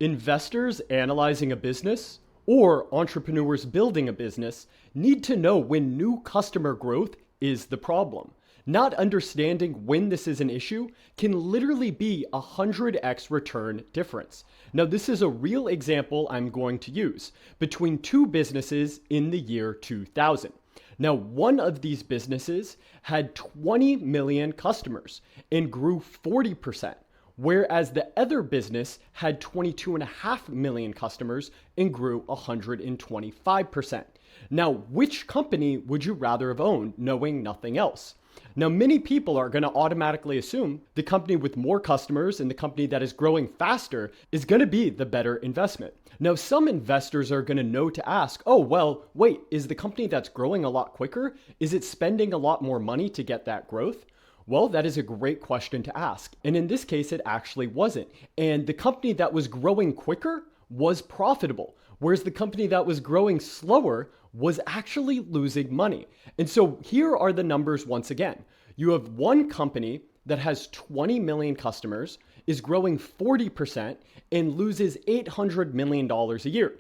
Investors analyzing a business or entrepreneurs building a business need to know when new customer growth is the problem. Not understanding when this is an issue can literally be a 100x return difference. Now, this is a real example I'm going to use between two businesses in the year 2000. Now, one of these businesses had 20 million customers and grew 40%. Whereas the other business had 22.5 million customers and grew 125%. Now, which company would you rather have owned, knowing nothing else? Now, many people are going to automatically assume the company with more customers and the company that is growing faster is going to be the better investment. Now, some investors are going to know to ask, oh, well, wait, is the company that's growing a lot quicker? Is it spending a lot more money to get that growth? Well, that is a great question to ask. And in this case, it actually wasn't. And the company that was growing quicker was profitable, whereas the company that was growing slower was actually losing money. And so here are the numbers once again. You have one company that has 20 million customers, is growing 40%, and loses $800 million a year.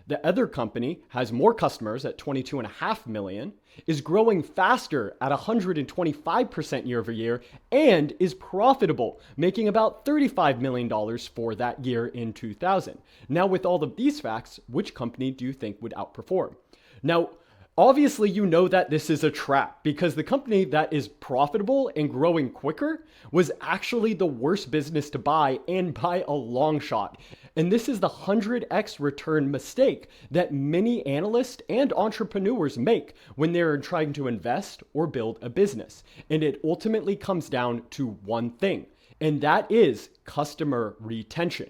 The other company has more customers at 22.5 million, is growing faster at 125% year over year, and is profitable, making about $35 million for that year in 2000. Now, with all of these facts, which company do you think would outperform? Now, obviously, you know that this is a trap because the company that is profitable and growing quicker was actually the worst business to buy, and by a long shot. And this is the 100x return mistake that many analysts and entrepreneurs make when they're trying to invest or build a business. And it ultimately comes down to one thing, and that is customer retention.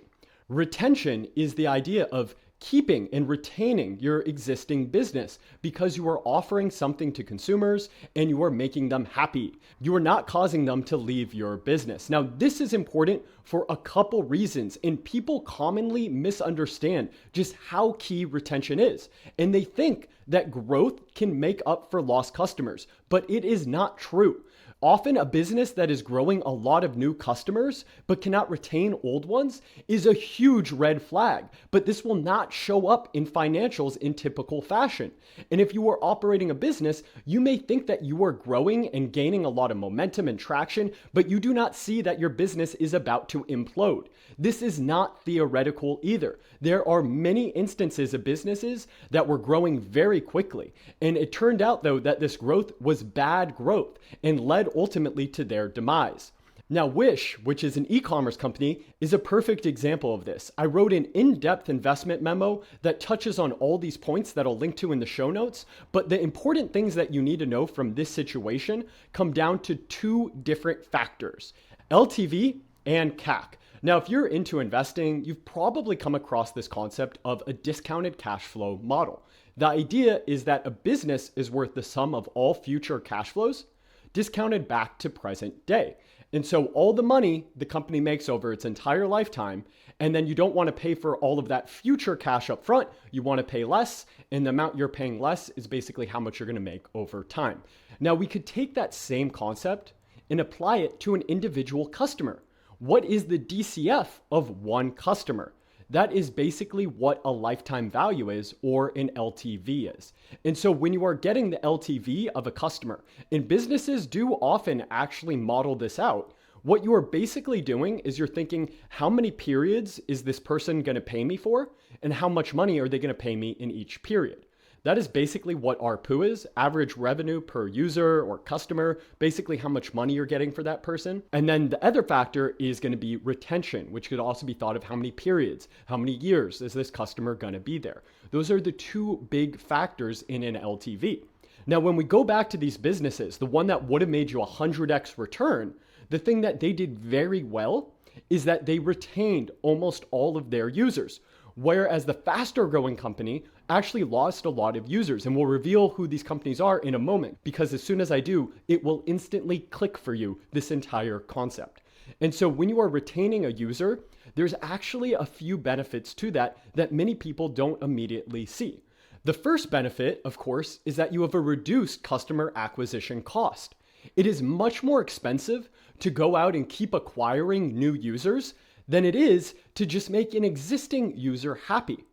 Retention is the idea of keeping and retaining your existing business because you are offering something to consumers and you are making them happy. You are not causing them to leave your business. Now, this is important for a couple reasons, and people commonly misunderstand just how key retention is. And they think that growth can make up for lost customers, but it is not true. Often a business that is growing a lot of new customers but cannot retain old ones is a huge red flag, but this will not show up in financials in typical fashion. And if you are operating a business, you may think that you are growing and gaining a lot of momentum and traction, but you do not see that your business is about to implode. This is not theoretical either. There are many instances of businesses that were growing very quickly, and it turned out though that this growth was bad growth and led ultimately to their demise. Now, Wish, which is an e-commerce company, is a perfect example of this. I wrote an in-depth investment memo that touches on all these points that I'll link to in the show notes, but the important things that you need to know from this situation come down to two different factors: LTV and CAC. Now, if you're into investing, you've probably come across this concept of a discounted cash flow model. The idea is that a business is worth the sum of all future cash flows discounted back to present day. And so all the money the company makes over its entire lifetime, and then you don't want to pay for all of that future cash up front, you want to pay less, and the amount you're paying less is basically how much you're going to make over time. Now, we could take that same concept and apply it to an individual customer. What is the DCF of one customer? That is basically what a lifetime value is, or an LTV is. And so when you are getting the LTV of a customer, and businesses do often actually model this out, what you are basically doing is you're thinking, how many periods is this person going to pay me for? And how much money are they going to pay me in each period? That is basically what ARPU is, average revenue per user or customer, basically how much money you're getting for that person. And then the other factor is going to be retention, which could also be thought of how many periods, how many years is this customer going to be there. Those are the two big factors in an LTV. Now, when we go back to these businesses, the one that would have made you a 100x return, the thing that they did very well is that they retained almost all of their users. Whereas the faster growing company actually lost a lot of users. And we'll reveal who these companies are in a moment, because as soon as I do, it will instantly click for you, this entire concept. And so when you are retaining a user, there's actually a few benefits to that many people don't immediately see. The first benefit, of course, is that you have a reduced customer acquisition cost. It is much more expensive to go out and keep acquiring new users than it is to just make an existing user happy.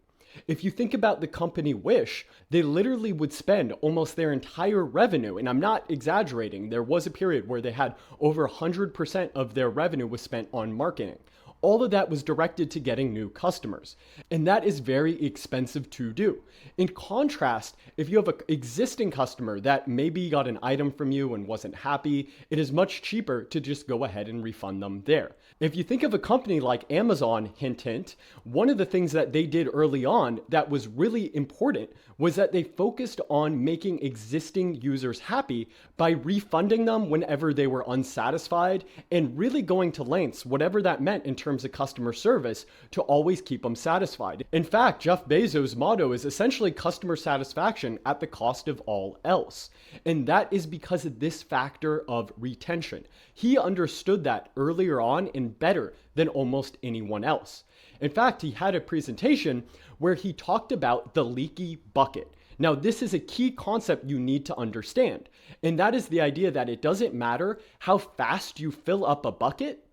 If you think about the company Wish, they literally would spend almost their entire revenue, and I'm not exaggerating, there was a period where they had over 100% of their revenue was spent on marketing. All of that was directed to getting new customers. And that is very expensive to do. In contrast, if you have an existing customer that maybe got an item from you and wasn't happy, it is much cheaper to just go ahead and refund them there. If you think of a company like Amazon, hint, hint, one of the things that they did early on that was really important was that they focused on making existing users happy by refunding them whenever they were unsatisfied and really going to lengths, whatever that meant in terms of customer service, to always keep them satisfied. In fact, Jeff Bezos' motto is essentially customer satisfaction at the cost of all else. And that is because of this factor of retention. He understood that earlier on and better than almost anyone else. In fact, he had a presentation where he talked about the leaky bucket. Now, this is a key concept you need to understand, and that is the idea that it doesn't matter how fast you fill up a bucket,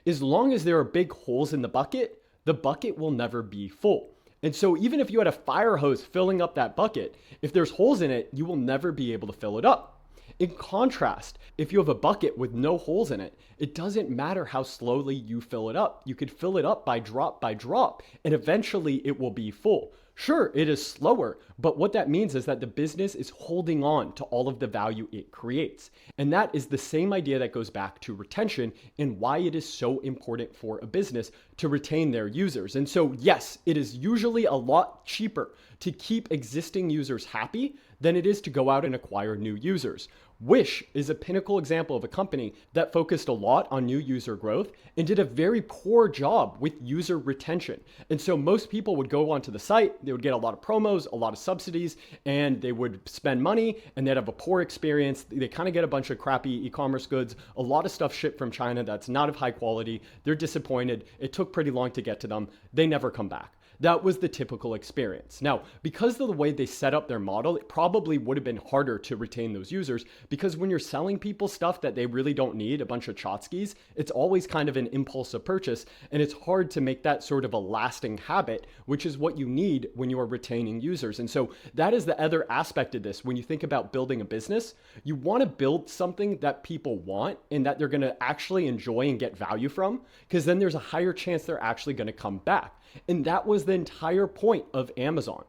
as long as there are big holes in the bucket will never be full. And so even if you had a fire hose filling up that bucket, if there's holes in it, you will never be able to fill it up. In contrast, if you have a bucket with no holes in it, it doesn't matter how slowly you fill it up. You could fill it up by drop, and eventually it will be full. Sure, it is slower, but what that means is that the business is holding on to all of the value it creates. And that is the same idea that goes back to retention and why it is so important for a business to retain their users. And so, yes, it is usually a lot cheaper to keep existing users happy than it is to go out and acquire new users. Wish is a pinnacle example of a company that focused a lot on new user growth and did a very poor job with user retention. And so most people would go onto the site, they would get a lot of promos, a lot of subsidies, and they would spend money and they'd have a poor experience. They kind of get a bunch of crappy e-commerce goods, a lot of stuff shipped from China that's not of high quality. They're disappointed. It took pretty long to get to them. They never come back. That was the typical experience. Now, because of the way they set up their model, it probably would have been harder to retain those users because when you're selling people stuff that they really don't need, a bunch of tchotchkes, it's always kind of an impulsive purchase, and it's hard to make that sort of a lasting habit, which is what you need when you are retaining users. And so that is the other aspect of this. When you think about building a business, you want to build something that people want and that they're going to actually enjoy and get value from, because then there's a higher chance they're actually going to come back. And that was the entire point of Amazon.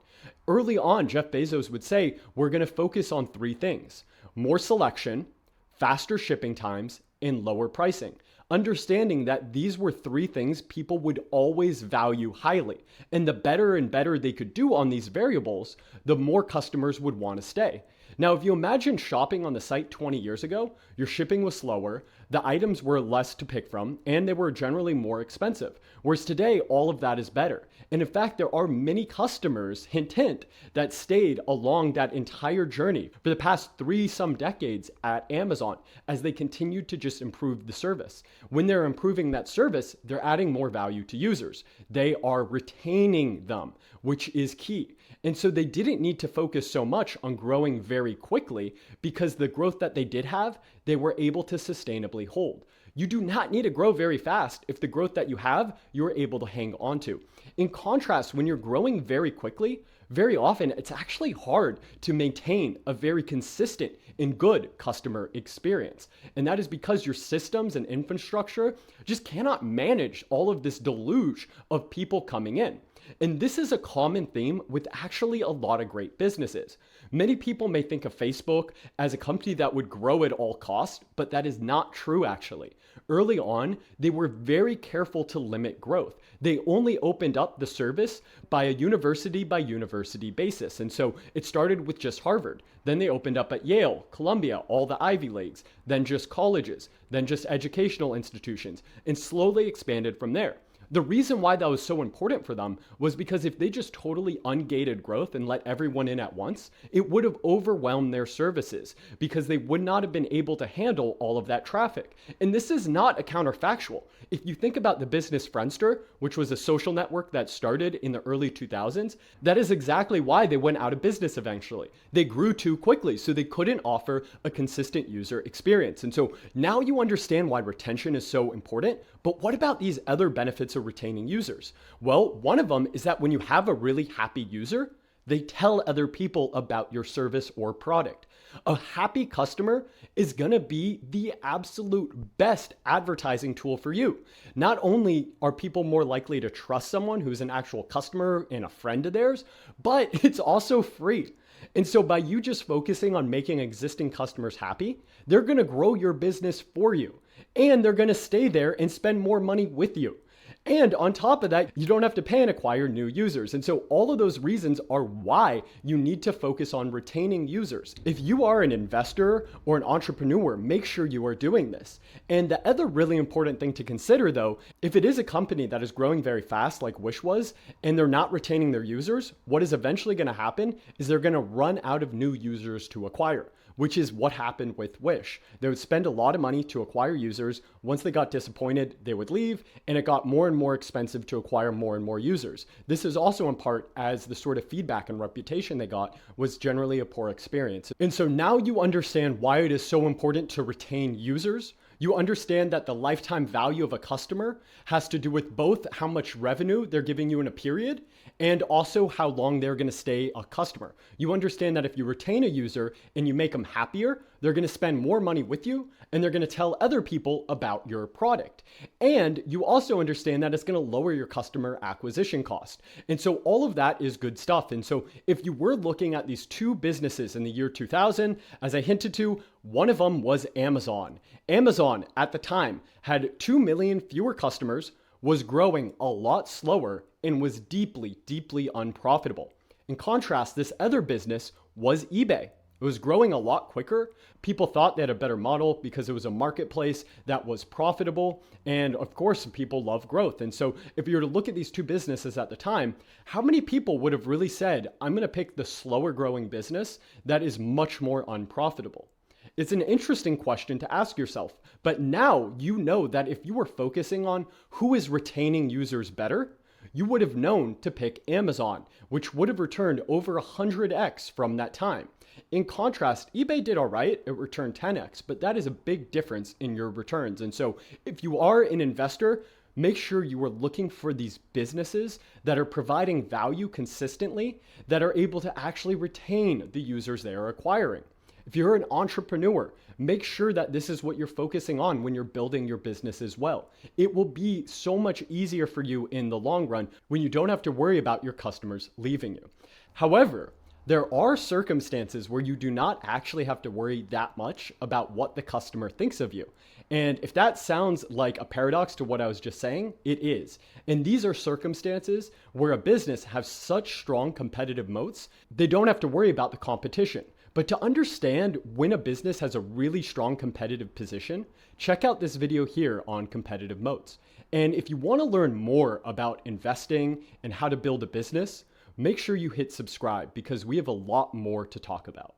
Early on, Jeff Bezos would say, we're going to focus on three things: more selection, faster shipping times, and lower pricing. Understanding that these were three things people would always value highly. And the better and better they could do on these variables, the more customers would want to stay. Now, if you imagine shopping on the site 20 years ago, your shipping was slower, the items were less to pick from, and they were generally more expensive. Whereas today, all of that is better. And in fact, there are many customers, hint, hint, that stayed along that entire journey for the past 3-some decades at Amazon as they continued to just improve the service. When they're improving that service, they're adding more value to users. They are retaining them, which is key. And so they didn't need to focus so much on growing very quickly because the growth that they did have, they were able to sustainably hold. You do not need to grow very fast if the growth that you have, you're able to hang on to. In contrast, when you're growing very quickly, very often it's actually hard to maintain a very consistent and good customer experience. And that is because your systems and infrastructure just cannot manage all of this deluge of people coming in. And this is a common theme with actually a lot of great businesses. Many people may think of Facebook as a company that would grow at all costs, but that is not true actually. Early on, they were very careful to limit growth. They only opened up the service by a university by university basis. And so it started with just Harvard. Then they opened up at Yale, Columbia, all the Ivy Leagues, then just colleges, then just educational institutions, and slowly expanded from there. The reason why that was so important for them was because if they just totally ungated growth and let everyone in at once, it would have overwhelmed their services because they would not have been able to handle all of that traffic. And this is not a counterfactual. If you think about the business Friendster, which was a social network that started in the early 2000s, that is exactly why they went out of business eventually. They grew too quickly, so they couldn't offer a consistent user experience. And so now you understand why retention is so important, but what about these other benefits of retaining users? Well, one of them is that when you have a really happy user, they tell other people about your service or product. A happy customer is going to be the absolute best advertising tool for you. Not only are people more likely to trust someone who's an actual customer and a friend of theirs, but it's also free. And so by you just focusing on making existing customers happy, they're going to grow your business for you, and they're going to stay there and spend more money with you. And on top of that, you don't have to pay and acquire new users. And so all of those reasons are why you need to focus on retaining users. If you are an investor or an entrepreneur, make sure you are doing this. And the other really important thing to consider though, if it is a company that is growing very fast like Wish was, and they're not retaining their users, what is eventually going to happen is they're going to run out of new users to acquire, which is what happened with Wish. They would spend a lot of money to acquire users. Once they got disappointed, they would leave, and it got more and more expensive to acquire more and more users. This is also in part as the sort of feedback and reputation they got was generally a poor experience. And so now you understand why it is so important to retain users. You understand that the lifetime value of a customer has to do with both how much revenue they're giving you in a period and also how long they're going to stay a customer. You understand that if you retain a user and you make them happier, they're going to spend more money with you and they're going to tell other people about your product. And you also understand that it's going to lower your customer acquisition cost. And so all of that is good stuff. And so if you were looking at these two businesses in the year 2000, as I hinted to, one of them was Amazon. Amazon at the time had 2 million fewer customers, was growing a lot slower, and was deeply, deeply unprofitable. In contrast, this other business was eBay. It was growing a lot quicker. People thought they had a better model because it was a marketplace that was profitable. And of course, people love growth. And so if you were to look at these two businesses at the time, how many people would have really said, I'm going to pick the slower growing business that is much more unprofitable? It's an interesting question to ask yourself, but now you know that if you were focusing on who is retaining users better, you would have known to pick Amazon, which would have returned over 100x from that time. In contrast, eBay did all right, it returned 10x, but that is a big difference in your returns. And so if you are an investor, make sure you are looking for these businesses that are providing value consistently, that are able to actually retain the users they are acquiring. If you're an entrepreneur, make sure that this is what you're focusing on when you're building your business as well. It will be so much easier for you in the long run when you don't have to worry about your customers leaving you. However, there are circumstances where you do not actually have to worry that much about what the customer thinks of you. And if that sounds like a paradox to what I was just saying, it is. And these are circumstances where a business has such strong competitive moats, they don't have to worry about the competition. But to understand when a business has a really strong competitive position, check out this video here on competitive moats. And if you want to learn more about investing and how to build a business, make sure you hit subscribe because we have a lot more to talk about.